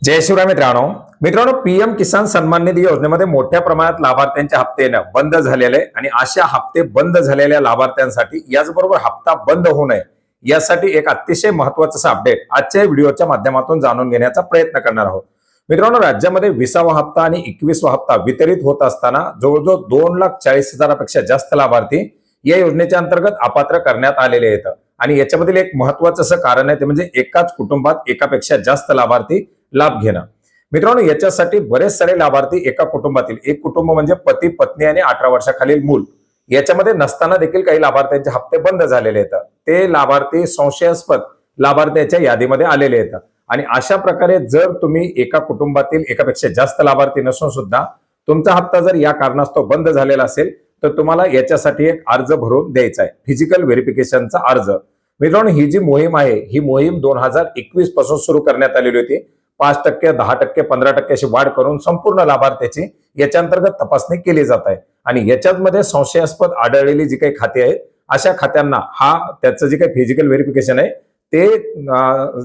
जय शिवराय मित्रांनो, पीएम किसान सन्मान निधी योजनेमध्ये मोठ्या प्रमाणात लाभार्थ्यांचे हप्ते येणं बंद झालेले आणि अशा हप्ते बंद झालेल्या लाभार्थ्यांसाठी याचबरोबर हप्ता बंद होऊ नये यासाठी एक अतिशय महत्त्वाचं अपडेट आजच्या व्हिडिओच्या माध्यमातून जाणून घेण्याचा प्रयत्न करणार आहोत। मित्रांनो, राज्यामध्ये 20वा हप्ता आणि 21वा हप्ता वितरित होत असताना जवळजवळ 2,40,000पेक्षा जास्त लाभार्थी या योजनेच्या अंतर्गत अपात्र करण्यात आलेले आहेत आणि याच्यामधील एक महत्त्वाचं असं कारण आहे ते म्हणजे एकाच कुटुंबात एकापेक्षा जास्त लाभार्थी लाभ घेणं। मित्रांनो, याच्यासाठी बरेच सारे लाभार्थी एका कुटुंबातील एक कुटुंब म्हणजे पती पत्नी आणि 18 वर्षाखालील मूल याच्यामध्ये नसताना देखील काही लाभार्थ्यांचे हप्ते बंद झालेले आहेत। ते लाभार्थी संशयास्पद लाभार्थ्यांच्या यादीमध्ये आलेले आहेत आणि अशा प्रकारे जर तुम्ही एका कुटुंबातील एकापेक्षा जास्त लाभार्थी नसून सुद्धा तुमचा हप्ता जर या कारणास्तव बंद झालेला असेल तर तुम्हाला याच्यासाठी एक अर्ज भरून द्यायचा आहे, फिजिकल व्हेरिफिकेशनचा अर्ज। मित्रांनो, ही जी मोहीम आहे ही मोहीम 2021 पासून सुरू करण्यात आलेली होती। 5%, 10%, 15% अशी वाढ करून संपूर्ण लाभार्थ्याची याच्या अंतर्गत तपासणी केली जात आहे आणि याच्यामध्ये संशयास्पद आढळलेली जी काही खाती आहेत अशा खात्यांना त्याचं जे काही फिजिकल व्हेरिफिकेशन आहे ते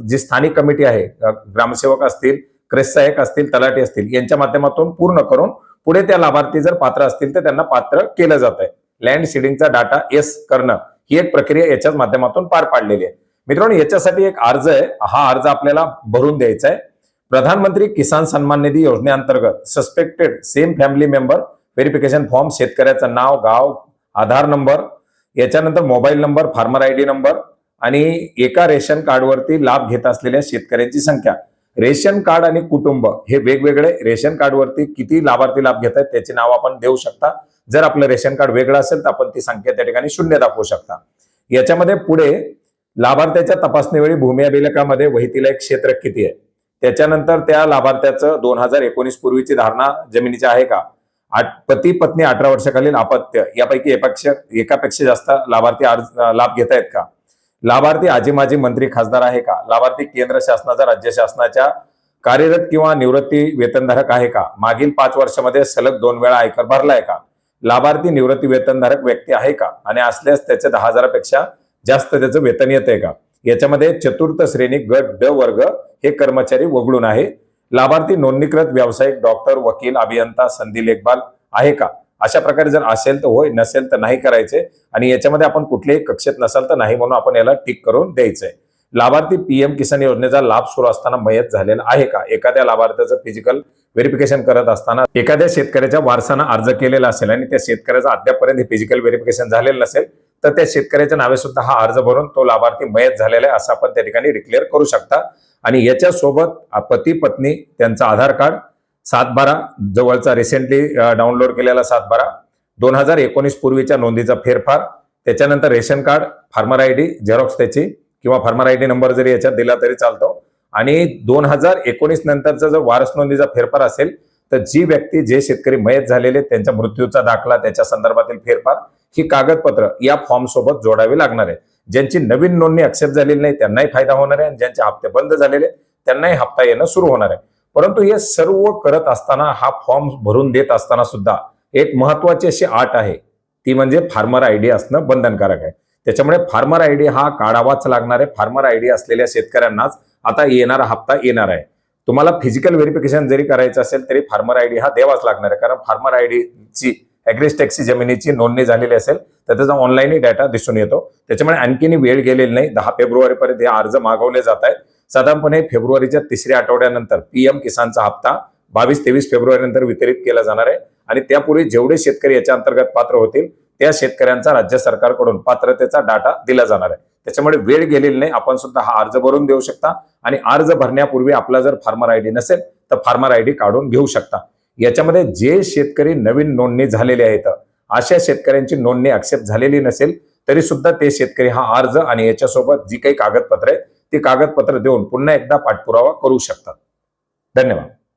जी स्थानिक कमिटी आहे, ग्रामसेवक असतील, क्रेस सहाय्यक असतील, तलाठी असतील यांच्या माध्यमातून पूर्ण करून पुढे त्या लाभार्थी जर पात्र असतील तर त्यांना पात्र केलं जात आहे। लँड सीडिंगचा डाटा येस करणं ही एक प्रक्रिया याच्याच माध्यमातून पार पाडलेली आहे। मित्रांनो, याच्यासाठी एक अर्ज आहे, हा अर्ज आपल्याला भरून द्यायचा आहे। प्रधानमंत्री किसान सन्मान निधी योजनेअंतर्गत suspected same family member verification form, शेतकऱ्याचं नाव, गाव, आधार नंबर, याच्यानंतर mobile number, farmer ID number आणि एका रेशन कार्डवरती लाभ घेत असलेल्या शेतकऱ्यांची संख्या। रेशन कार्ड आणि कुटुंब हे वेगवेगळे, रेशन कार्डवरती किती लाभार्थी लाभ घेत आहेत त्याचे नाव आपण देऊ शकता। जर आपलं रेशन कार्ड वेगळं असेल तर आपण ती संख्या त्या ठिकाणी 0 दाखवू शकता। याच्यामध्ये पुढे लाभार्थ्याच्या तपासणीवेळी भूमी अभिलेखामध्ये वहीतील एक क्षेत्र किती आहे, त्याच्यानंतर त्या लाभार्थ्याचं 2019 पूर्वीची धारणा जमिनीची आहे का, पती पत्नी 18 वर्षाखालील अपत्य यापैकी एकापेक्षा जास्त लाभार्थी लाभ घेत आहेत का, लाभार्थी आजी माजी मंत्री खासदार आहे का, लाभार्थी केंद्र शासनाचा राज्य शासनाच्या कार्यरत किंवा निवृत्ती वेतनधारक आहे का, मागील 5 वर्षामध्ये सलग 2 वेळा आयकर भरलाय का, लाभार्थी निवृत्ती वेतनधारक व्यक्ती आहे का आणि असल्यास त्याचे 10,000पेक्षा जास्त त्याचं वेतन येतंय का। याच्यामध्ये चतुर्थ श्रेणी गट ड वर्ग हे कर्मचारी वगळून आहे। लाभार्थी नोंदणीकृत व्यावसायिक, डॉक्टर, वकील, अभियंता, संधी लेखपाल आहे का। अशा प्रकारे जर असेल तर होय, नसेल तर नाही करायचे आणि याच्यामध्ये आपण कुठल्याही कक्षेत नसाल तर नाही म्हणून आपण याला टिक करून द्यायचंय। लाभार्थी पीएम किसान योजनेचा लाभ सुरू असताना मयत झालेला आहे का, एखाद्या लाभार्थ्याचं फिजिकल व्हेरिफिकेशन करत असताना एखाद्या शेतकऱ्याच्या वारसानं अर्ज केलेला असेल आणि त्या शेतकऱ्याचं अद्यापर्यंत हे फिजिकल व्हेरिफिकेशन झालेलं नसेल तर त्या शेतकऱ्याच्या नावे सुद्धा हा अर्ज भरून तो लाभार्थी मयत झालेला आहे असं आपण त्या ठिकाणी डिक्लेअर करू शकता। आणि याच्या सोबत पती पत्नी त्यांचा आधार कार्ड, 7/12 जवळचा रिसेंटली डाउनलोड केलेला 7/12, 2019 पूर्वीच्या नोंदीचा फेरफार, त्याच्यानंतर ration card, farmer ID Xerox त्याची किंवा फार्मर आयडी नंबर जरी याच्यात दिला तरी चालतो आणि 2019 नंतरचा जर वारस नोंदीचा फेरफार असेल तर जी व्यक्ती, जे शेतकरी मयत झालेले त्यांच्या मृत्यूचा दाखला, त्याच्या संदर्भातील फेरफार ही कागदपत्र या फॉर्म सोबत जोडावी लागणार आहे। ज्यांची नवीन नोंदणी ऍक्सेप्ट झालेली नाही त्यांनाही फायदा होणार आहे आणि ज्यांचे हप्ते बंद झालेले त्यांनाही हप्ता येणं सुरू होणार आहे। परंतु हे सर्व करत असताना, हा फॉर्म भरून देत असताना सुद्धा एक महत्वाची अशी अट आहे, ती म्हणजे फार्मर आयडी असणं बंधनकारक आहे। त्याच्यामुळे फार्मर आयडी हा काढावाच लागणार आहे। फार्मर आयडी असलेल्या शेतकऱ्यांनाच आता येणारा हप्ता येणार आहे। तुम्हाला फिजिकल व्हेरिफिकेशन जरी करायचं असेल तरी फार्मर आयडी हा द्यावाच लागणार आहे, कारण फार्मर आयडीची ऍग्रीज टॅक्सी जमिनीची नोंदणी झालेली असेल तर त्याचा ऑनलाईनही डाटा दिसून येतो। त्याच्यामुळे आणखीन वेळ गेलेली नाही, 10 फेब्रुवारीपर्यंत हे अर्ज मागवले जात आहेत। साधारणपणे फेब्रुवारीच्या 3ऱ्या आठवड्यानंतर पीएम किसानचा हप्ता 22-23 फेब्रुवारी नंतर वितरित केला जाणार आहे आणि त्यापूर्वी जेवढे शेतकरी याच्या अंतर्गत पात्र होतील त्या शेतकऱ्यांचा राज्य सरकारकडून पात्रतेचा डाटा दिला जाणार आहे। त्याच्यामुळे वेळ गेलेली नाही, आपण सुद्धा हा अर्ज भरून देऊ शकता आणि अर्ज भरण्यापूर्वी आपला जर फार्मर आयडी नसेल तर फार्मर आयडी काढून घेऊ शकता। याच्यामध्ये जे शेतकरी नवीन नोंदणी झालेले आहेत अशा शेतकऱ्यांची नोंदणी ऍक्सेप्ट झालेली नसेल तरी सुद्धा ते शेतकरी हा अर्ज आणि याच्यासोबत जी काही कागदपत्र आहेत ती कागदपत्र देऊन पुन्हा एकदा पाठपुरावा करू शकतात। धन्यवाद।